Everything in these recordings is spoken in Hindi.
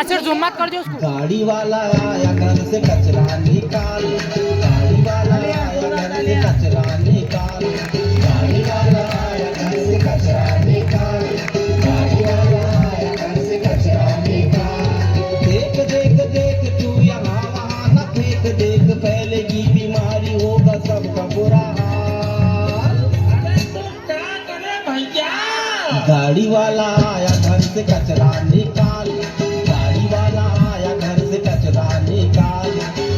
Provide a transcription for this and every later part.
से जूम मत कर दो उसको। गाड़ी वाला आया घर से कचरा निकाल, गाड़ी वाला आया घर से कचरा निकाल, गाड़ी वाला आया घर से कचरा निकाल, गाड़ी वाला आया घर से कचरा निकाल। देख देख देख तू यहाँ वहाँ न फेंक, देख फैलेगी बीमारी, होगा सबका बुरा हाल। गाड़ी वाला आया घर से कचरा निकाल, गाड़ी वाला आया घर से कचरा निकाल,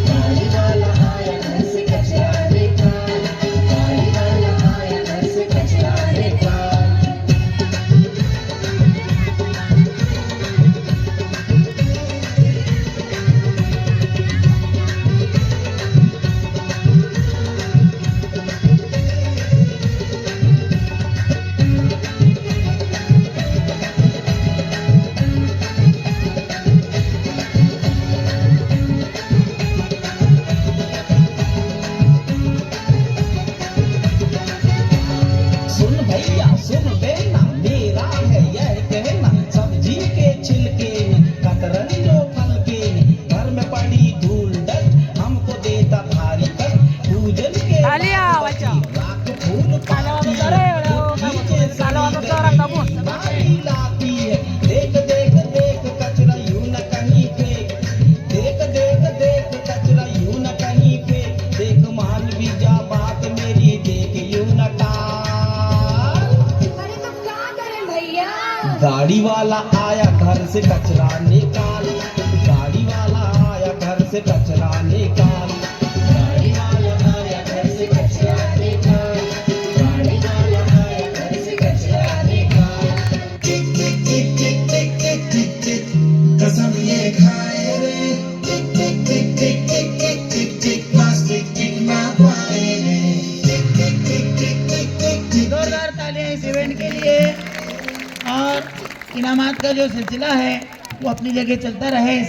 गाड़ी वाला आया घर से कचरा निकाल, गाड़ी वाला आया घर से कचरा निकाल। सुन भैया सुन बेना, मेरा है यह कहना, सब्जी के छिलके में कतरन जो फल के में, घर में पड़ी धूल डस्ट हमको देता भारी कष्ट, पूजन के आलिया, बच्चा। राख फूल काला पाती वाला है, तो नीचे काला वाला तो सड़ी रंग दबो। गई बीमारी लाती है। देख देख देख कचरा यूं न कहीं फेंक, देख देख देख कचरा यूं न कहीं फेंक, देख मान भी जा बात मेरी, देख यूं न टाल। अरे तो क्या करें भैया? गाड़ी वाला आया घर से कचरा निकाल, गाड़ी वाला आया घर से कचरा निकाल, गाड़ी वाला आया घर से कचरा निकाल, गाड़ी वाला आया घर से कचरा निकाल। टिक टिक टिक टिक टिक टिक टिक टिक, कसम ये खाए रे, टिक टिक टिक टिक टिक टिक टिक टिक, प्लास्टिक टिक ना पाए रे, टिक टिक टिक टिक टिक टिक टिक। जोरदार तालियां इस इवेंट के लिए। और इनामात का जो सिलसिला है वो अपनी जगह चलता रहे।